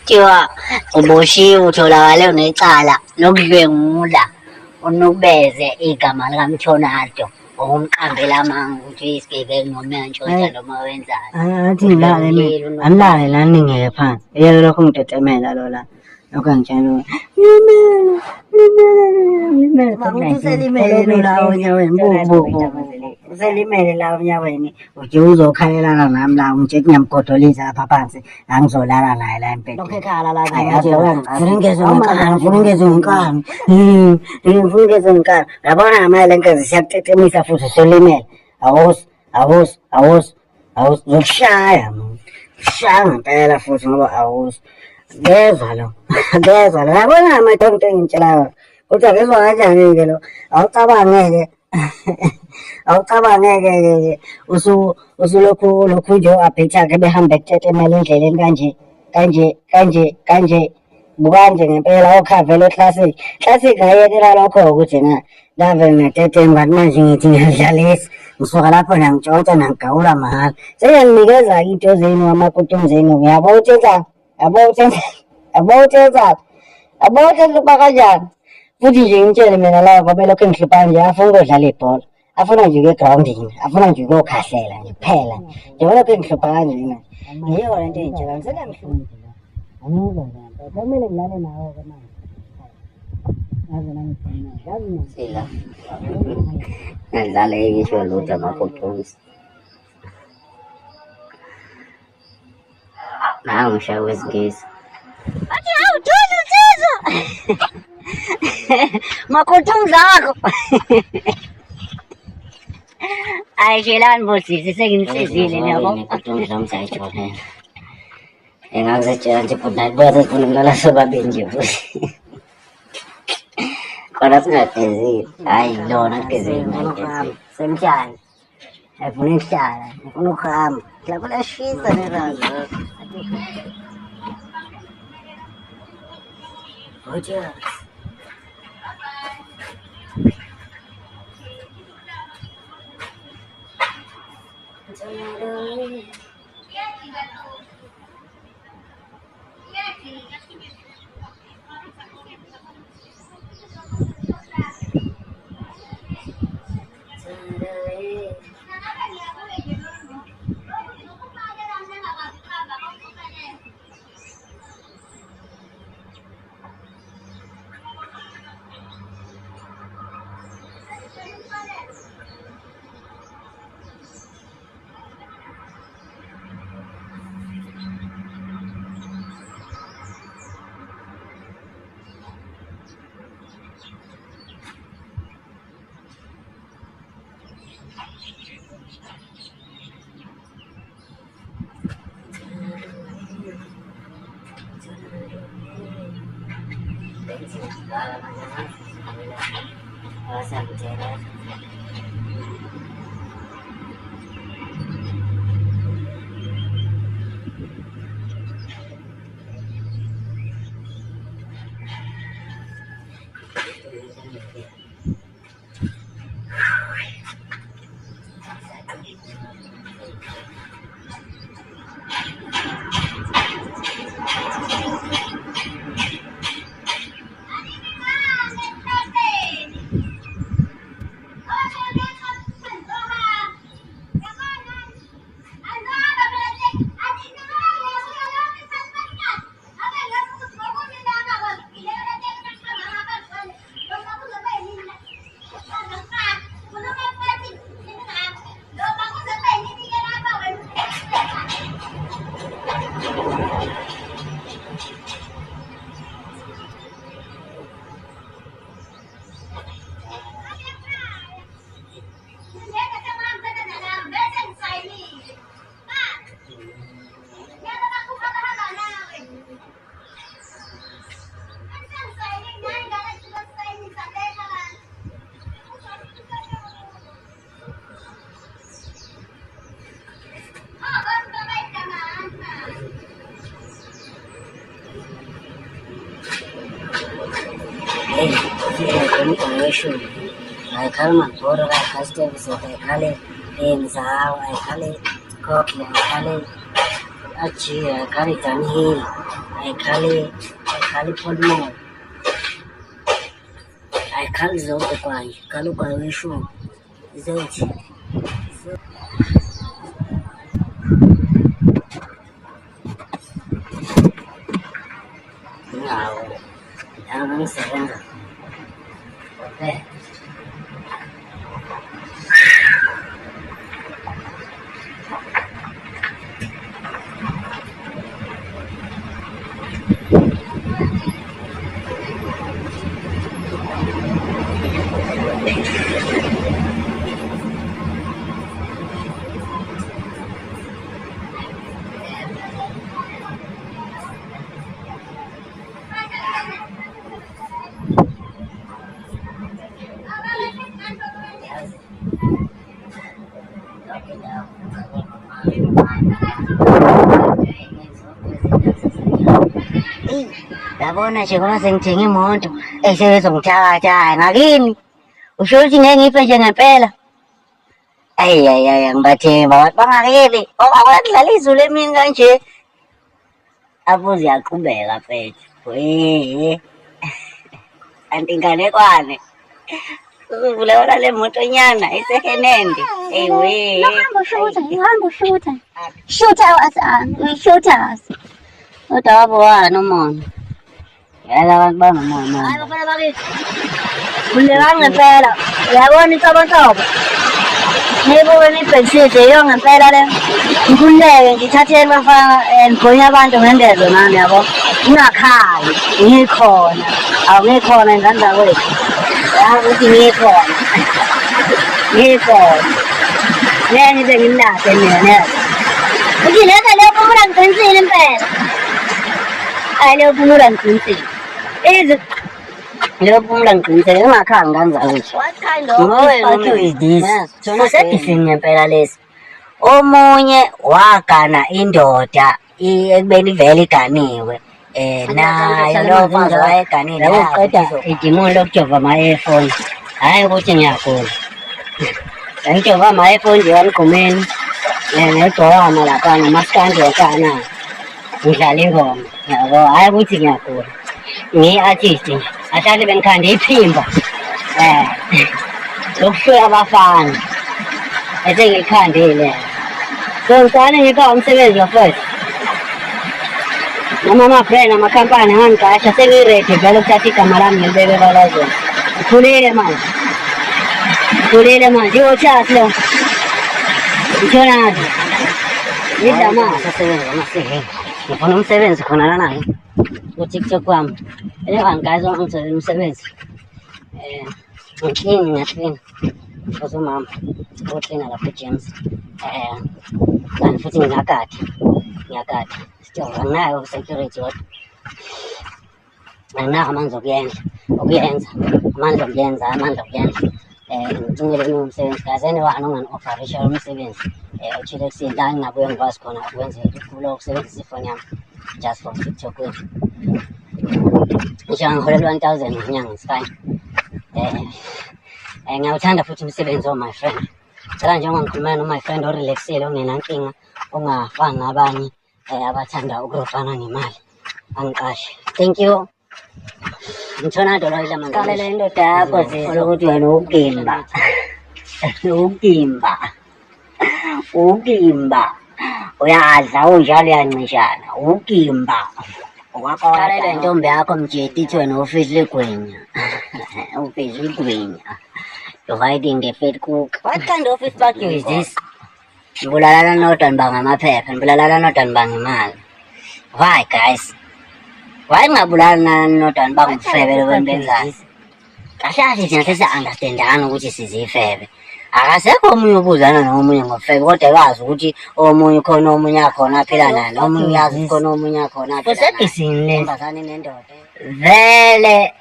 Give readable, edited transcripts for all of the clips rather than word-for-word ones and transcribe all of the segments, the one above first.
就啊，我无事，我就来了你咋了？弄远啦，我弄白色，一个嘛，那个穿哪着？我看不了嘛，我就是给个我们穿啥都没问题。挺辣的呢，很辣的，咱那个饭，也有空得再买了啦。我讲讲咯，我这里买的啦，我讲不，这里买的啦，我讲你，我就说开啦啦，咱啦，我这年过多哩啥，爸爸是，俺说啦啦来来别。OK 卡啦啦，哎呀，就讲，不能给送干，不能给送干，不能给送干，要不然买那个像这米啥付出这里面，我傻呀，傻嘛，带了付出我。别说了，要不然买东东起来了。我这个说讲那个了，打把那个，打把那个，我说老苦就啊，别家给别喊别家这买零钱零干净，不干净的，别老咖啡了classic开业的老苦不行啊，那份呢，这晚上今天下来，我说他不能叫这能够了嘛，这样那个啥，一就是我们不懂这个，要不就这。Abang cakap aja. Putih jenis ni mana lah, kalau kan kepan je, apa pun saya lepol. Apa nak juga kerang dingin, apa nak juga kasih lah, pel lah. Jangan kan kepan je ni. Ni orang tu jangan sedang kepan. Anu kan, kami ni lari nak apa nak. Sila. Dale ini selalu sama potong. Now show us guys. Makotong zako. Ay kailan mo sisig ni ako. Makotong ram sa ito. Yang aku cakap cepat naik baru pun nggak sebab benjo. Kalau nggak sih, ay lo nak sih. Semcan. Ay punya cara, punya kam. Kalau ada sih sana Oja. issue. I call my brother, I custom is I call it names how I call it cook, I call it achi, I call it anhi, Ayikhali polimo. Ayikhali zonke kwanje. Khali ugwayi weshumi. Zothi. Ngawo. Angisebenza. Okay. Yabona nje ngoba sengithenga imoto esezongithatha ngakini usho ukuthi ngeke ngife nje ngempela ngibathemba abantu bangakeli ngoba kuyadlala izulu emini kanje afuze yaqhubeka mfethu kanti inganekwane uzuvula le moto nyana isehenende shooter kodwa wabuwani umona yala abantu bangumono hayi bafana bakithi kulekani ngempela uyabona inhlobonhlobo nibuke nibhekisise yiyo ngempela le ngikhululeke ngithatheni bafana ngigonye abantu ngendezo nami yabo ngingakhali ngikhona ngikhona ingane zakwethu yazi ukuthi ngikhona ngeke ngize ngimlahle mina neza uthi leza leyophumula ngiqinisile impela leyophumula ngiqinisile leyophumula ngiqinisile ngingakhangi ngane zakwethu ngowe is this sosedisini ngempela lesi omunye wagana indoda ekubeni vele iganiwe nayo lo mfazi wayeganile uqeda idimoni lokujova ama-earphone hhayi ukuthi ngiyagula ngijova ama-earphone nje kamgqumeni negcokama lapha namaskandi wakana ngidlala ingoma yabo hhayi ukuthi ngiyagula ngiyi-artist nje ahlale bengikhande iphimbo lokuhlola abafana esengiyikhandile so ngicane ngipha umsebenzi wafethu noma ama-brand amakhampani angangiqasha sengiredi vele ukuthatha igama lami ngilibeke balazweni ngikhulile manje iwotshasi lo ngitshonaphi ngidlamasi asebenza ama-CV ngifuna umsebenzi khona lana-ke ku-TikTok wami elengangikazi ongangitholela umsebenzi ngiyaklina futhi umama uklina lapho ejames kanti futhi ngiyagada still anginayo security kodwa anginawo amandla okuyenza ngicingele umsebenzi kazene wani ongani-operation umsebenzi uthile ekuseni la ngingabuye ngikwazi khona ukwenza kulo ukusebenzisa ifoni yami just for TikTok wethu ngisho ngiholela 1,000 ngenyanga is fine ngiyawuthanda futhi umsebenzi my friend cela njengoba ngikhulumela no-my friend orelaxile ongenankinga ongafani nabanye abathanda ukurofana ngemali angiqashe thank you ngithonado lwayila manje qalela indoda yakho zizo ukuthi wena ukimba uyadla unjalo uyancishana ukimba qalela intombi yakho mjeti ithi wena ufihle igwenya you're hiding the fat cook. What kind of barbecue is this? Ngibulalana nodwa nibanga amaphepha, ngibulalana nodwa nibanga imali. Why guys? Why ngabulana nodwa nibanga umfebe lokwenzani? Kashathi thina sesa-understandana ukuthi sizifebe. Akasekho omunye ubuzana nomunye ngofebe kodwa kazi ukuthi omunye khona omunye akhona aphila naye omunye uyazi khona omunye akhona aphila naye. Kusedisini lentombazane nendoda. Vele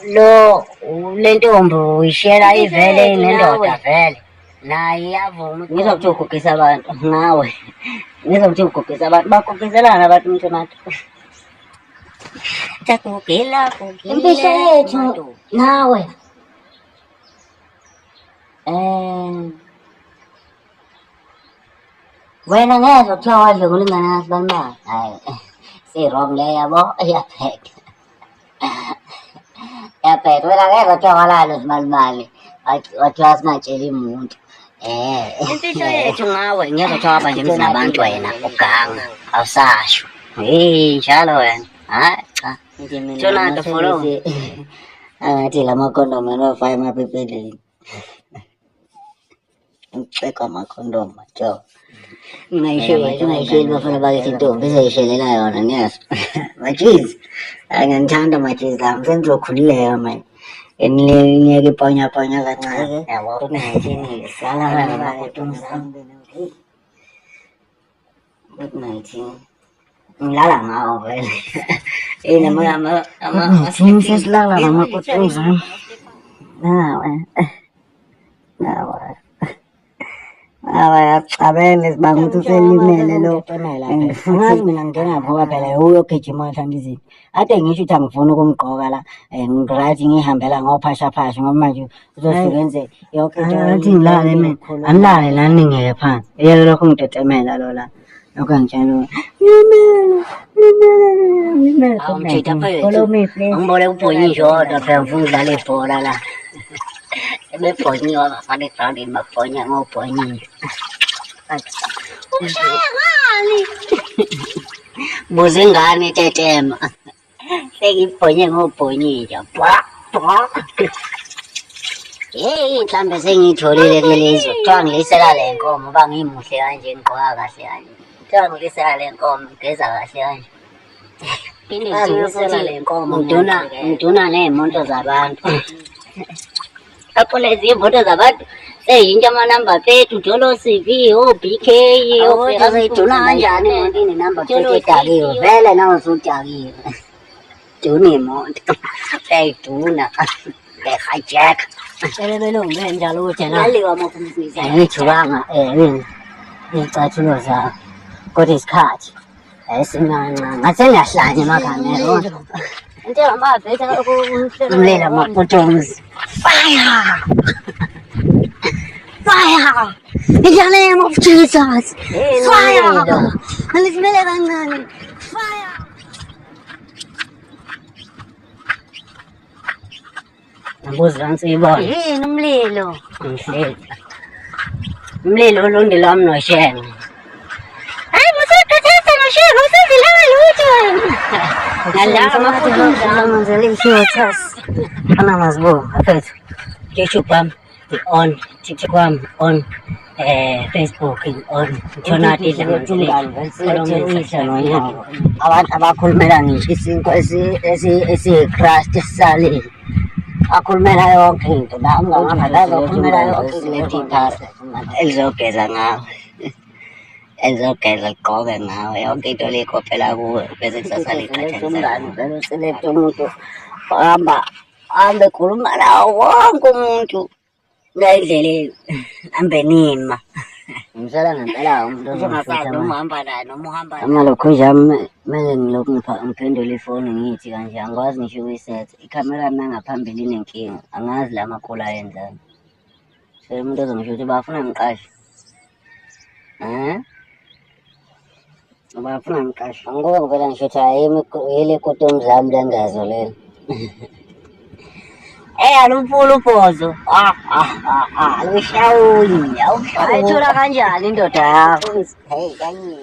lo lentombi uyishela ivele nendoda vele naye iyavuma ngizokuthi ugugisa abantu ngawe ngizokuthi ugugisa abantu bagugiselana abantu umntomato takugila impilo yethu nawe wena ngeke kuthiwa wadle kulingana nasibani na hayi si-wrong le yabo iyapheka wena ngeke kuthiwa walalo zimalimali wathiwa singatsheli muntu imfihlo yethu ngawe ngeke kuthiwa waba nje mzinabantu wena uganga awusasho njalo wena hayi cha Jonathan follow angathi la makhondomu anofaka emaphepheni ngiceka amakhondomu jo ungayisheli bafana bakithi intombi ezayishelela yona niyazwa majizi angangithanda majizi lami sengizokhululeka manje ngiyeke iponya kancane yabo ngilala ngawo vele sesilala ngamakotunzane yacabele sibanga ukuthi uselimele lo angazi mina ngingaphoka phela uyogijima wathanda izinto ade ngisho ukuthi angifuni ukumgqoka la ngirathi ngihambela ngophashaphasha ngoba manje uzosuke enze yonke into athi ngilale mina anilale la ningeke phansi yeke lokho ngitetemela lo la lokho angitshela ngibole ubhonyisho kodwa phela ngifuna udlala ibhola la ebebhonyiwe bafana egrawundini bakubhonya ngobhonyile buze ingane tetema sekibhonye ngobhonyile yeyi mhlambe sengiyitholile kulelizwe kuthiwa ngilisela le nkomo uba ngimuhle kanje ngigqoka kahle kanje kuthiwa ngilisela le nkomo ngigeza kahle kanje phinde ngilisela le nkomo ngiduna ney'moto zabantu apho lezi imoto zabantu seyintsha amanamba plate uDolo CV o-BK azayiduna kanjani imoto inenamba plate edakiwe vele nawe usudakiwe duna imoto uyayiduna uyayihajeka belebelungu njalo ukuthi ngithukanga iy'cathulo zawo kodwa isikhathi esinancane ngathi sengiyahlanya emagamelo umlela mapotoms fire in the name of Jesus fire alisimele kancane fire Mbuzi lansiyibona yini umlilo ngihlezi umlilo ulundi lami noshenge hayi musekhathisa noshenge usezilawa lutho YouTube on TikTok on Facebook on Jonathan abantu abakhulumela ngisho isinkwa esi-Christ esisalile akhulumela yonke into la akhulumela yonke into elizogeza ngawe elizogeza ligqoke ngawe yonke into leyikhophela kuwe bese kusasa liqhathanisana vele uselekte umuntu hambe khuluma nawo wonke umuntu ngayindlela hambe nima ngimsala ngempela umuntu ozongasazi noma uhamba naye noma uhamba amalokho nje kumele ngilokhu ngiphendule ifoni ngithi kanje angikwazi ngisho ukuyisetha ikhamera yami yangaphambili inenkinga angazi la makhulu ayenzani so umuntu ozongisho ukuthi bafuna ngiqashe bafuna ngiqashe angikho vele ngisho ukuthi hayi yile kotomu zami lengazo lelo alumfula uphozo alushawuli ayithola kanjani indoda yakho hey kanye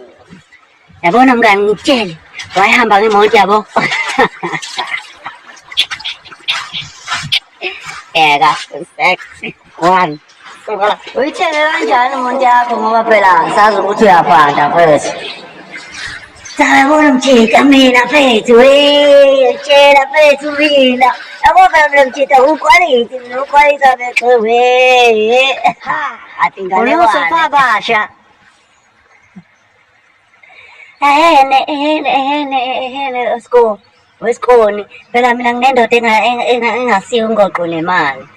yabona mngani ngikutshele wayihamba ngemoto yabo sexy one uyithele kanjani imoto yakho ngoba phela ngisazi ukuthi uyaphanda mfethu Sabona mchika mina fethu tshela fethu mina yabo phela mchika ukwaliti fethu atingane usophabasha wesikoni phela mina nginendoda engasiyo ngoqo nemali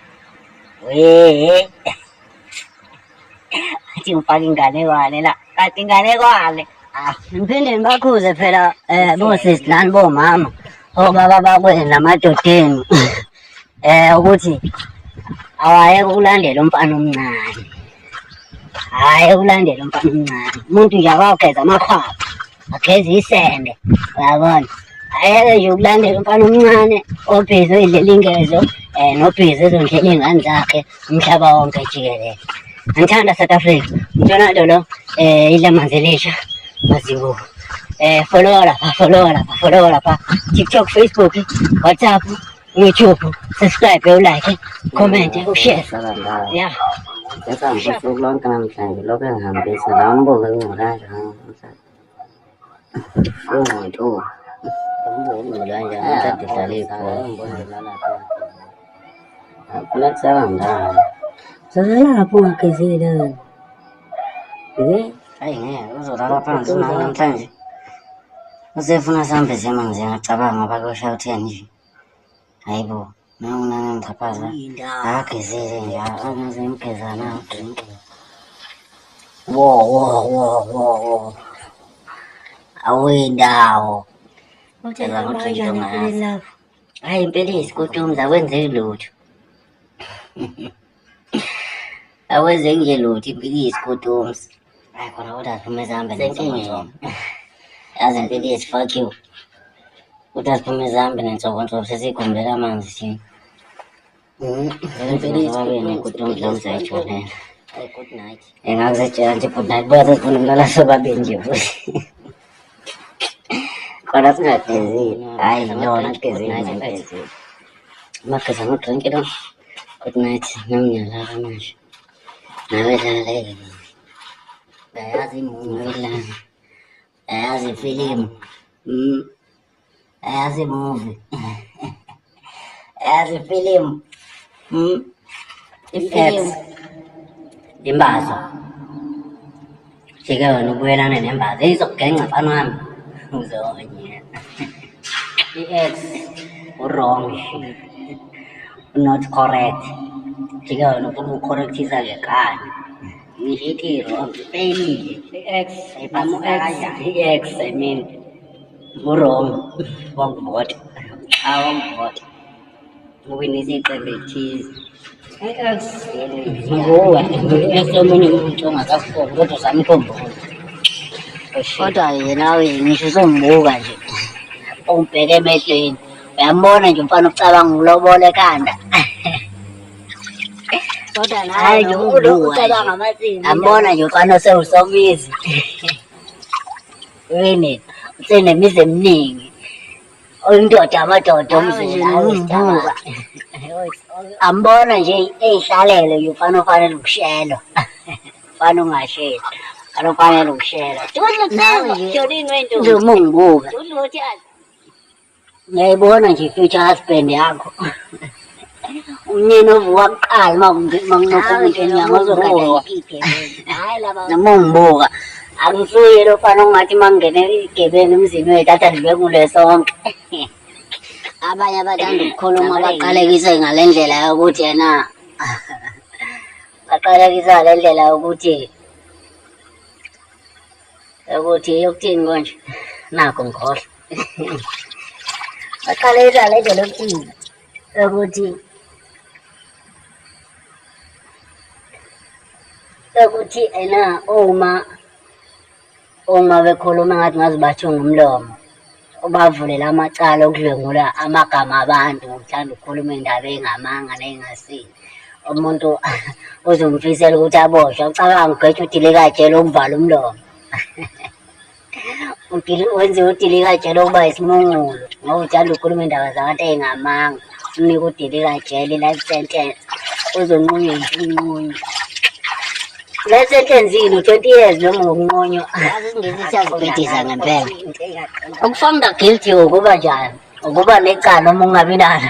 athi ngifake inganekwane la kanti inganekwane ngiphinde ngibakhuze phela bosisi lani bomama obaba bakwe namadodeni ukuthi awayeke ukulandela umfana omncane hayi ukulandela umfana omncane umuntu nje akawugeza amakhwapha ageza isende uyabona hhayi nje ukulandela umfana omncane obhizi oyidlela ingezo nobhizi ezondlela iy'ngane zakhe umhlaba wonke jikelele. Ngithanda South Africa umntwanado lo idla manzi elisha mazibuko follow lapha TikTok, Facebook, WhatsApp, YouTube, subscribe, ulike, comment, ushare. Yeah. Usuku lonke namhlanje lokho engihambisa la umbuke ungcolanja umbuke ungcolanja ngisadidala khona kusabangani uzolapho ungagezile hayi ngeke uzolala phansi namhlanje usefuna sihambe siyamanzi ngiyacabanga ngoba kushawutheni nje hayibo nangunani ngixhaphaza akagezile nje angaze ngigezana udrink wo awuyindawo uthenga udrink ngazi hayi impela isikutumza akwenzeki lutho awenze nje lutho impela isikutumza hayi khona kodwa siphume sihambe nensongo yazi impela fuck you kodwa siphume sihambe nensongo sesikhombela amanzi thina good night. Engakuzitshela nje good night buya sesifuna ukulala sobabili nje futhi khona singagezile hayi yona sigezile mageza nodrinki lo good night nami ngiyalala manje nawe lalele ayazi imuvi ayazi ifilimu ayazi movie ayazi ifilimu ifilimu imbazo jike wena ubuyelane nembazo izokugenca mfana wami uzonye i-ex wrong not correct jike wena ufuna ukucorrectisa ngekhaya ngihithi wrong failile i-ex i-ex I mean wrong wangivota wangivota uwinisa iqembu elithize ngoba esomunye umuntu ongakafuni kodwa samkhumbula kodwa yena ngisho sombuka nje ungibheke emehlweni uyambona nje umfana ucabanga ukulobole ekhanda kodwa naye nje ucabanga amazinyo ambona nje umfana osewusomizi wini usenemizi eminingi oyindoda amadoda omzila ambona nje eyihlalele nje ufana ufanele ukushela ufana ungashela ufana ufanele ukushela nje uma ungibuka ngiyayibona nje i-future husband yakho umnyeni ovuka kuqala uma nginokho umuntu enyanga ozogada noma ungibuka angisuye lo fana ongathi uma ngingene igebengu emzini wethu athi andibekule sonke abanye abathanda ukukhuluma baqalekise ngale ndlela yokuthi yena baqalekisa ngale ndlela yokuthi yokuthini konje nakho ngikhohlwa baqalekisa ngale ndlela yokuthi ena uma bekhuluma ngathi ngazi bathunga umlomo ubavulela amacala okudlwengula amagama abantu ngokuthanda ukukhuluma indaba ey'ngamanga ney'ngasini umuntu uzomfisela ukuthi aboshwe ucabanga ugeja udilikajele okuvala umlomo wenziwe udilikajele okuba isimungulu ngoba uthanda ukukhuluma indaba zabantu ey'ngamanga unika udilikajele i-life sentence uzonqunywa inqunywa le sentence 20 years noma ngokunqonywa ngizisiyazibhidisa ngempela ukufanga guilty ukuba njani ukuba necala noma ungabi nalo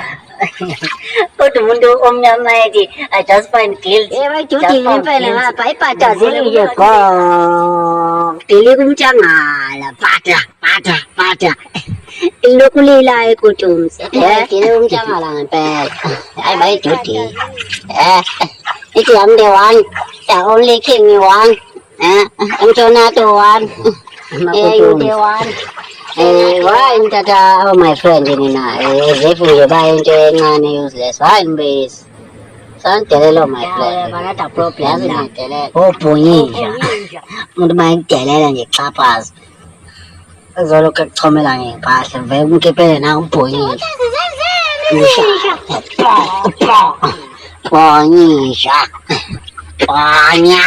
kodwa umuntu omnyama ethi I just find guilty bayidudile impela ngapha ibhatazile nje dilika umtshangala bhata ilokhu lilayo ikutumsi dilika umtshangala ngempela hayi bayidudile ithi I'm the one, the only king you want. I'm not the one. Yeah, you the one. Why that my friend in as if you buy into any useless. Why base? Santelelo my friend. Banata problem la. Oh punyisha. Umuntu mayidelela nje xhaphaza. Ezolo ke kuchomela ngempahla vele umkepele na upunyisha. Punyisha. Punya.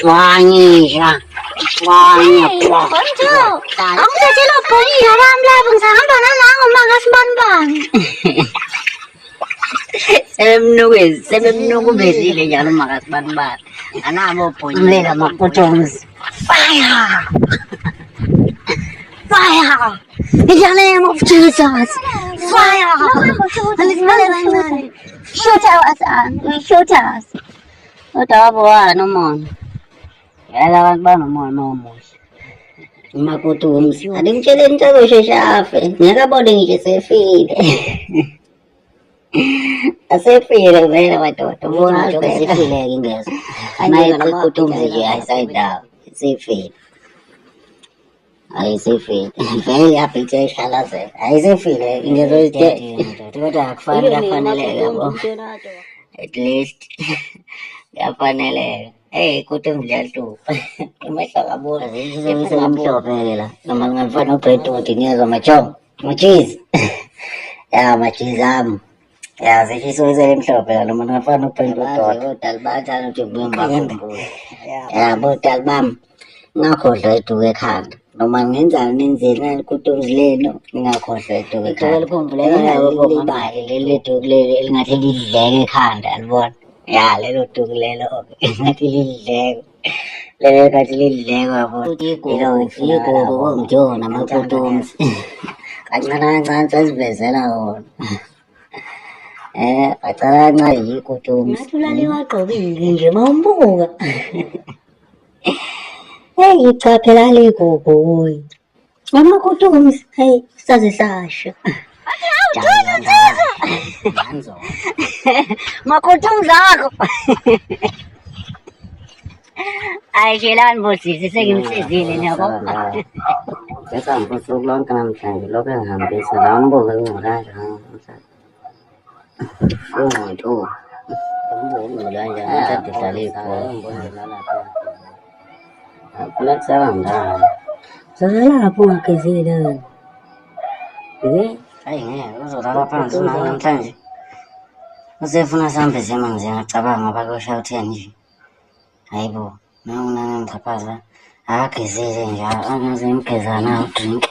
Punyisha. Punya. Aku jadi lo punya ramla bangsa mana lang umagas ban. Semnugu bezile njalo makasibanibani anabo punyela makutoms fire in the name of Jesus fire shoot us otabo ano mon yala bano mon makutoms adimtshele into shesha afe ngiyakabona nje sefile asefile vele watoto bona nje sefile ingeza naye kukutumze nje ayisayida sefile ayisefile vele yaphethe ihlalaze ayisefile ingeza kodwa akufanele yabo at least yafanele kutumze yahlupa imehla kabona imhlophe la noma ngifana ubread niyezwa macho machizi ya machizi ami ya zisizwe emhlophe la noma ngafana uphela udoda udalibata uthi kubemba ya bodalibam ngakhohlwa eduke ekhanda noma ngenzani nenzeni kutomzileno ngingakhohlwa eduke ekhanda likhumbuleka libali leleduku leli elingathi lidleke ekhanda libona ya lelo duku lelo ngathi lidleke lelo ngathi lidleke yabo igugu komjona amakutomzi kancane kancane sasivezela wona acala yikutomzi ngathulani wagqokile nje mawumbuka cha phela ligugu amakutomzi saze sasho makutomzi akho ayishelani bosisi sengimsizile nyako ngisambo sokulonke namhlanje lokho engihambisa la umbuke ungcolanja ungqondo ungcolanja ngisadidala phela kusabangani salapho ungagezile hayi ngeke uzolala phansi namhlanje usefuna sihambe semanzi ngiyacabanga ngoba kushawutheni nje hayibo nangixhaphaza akagezile nje angaze ngigezana udrink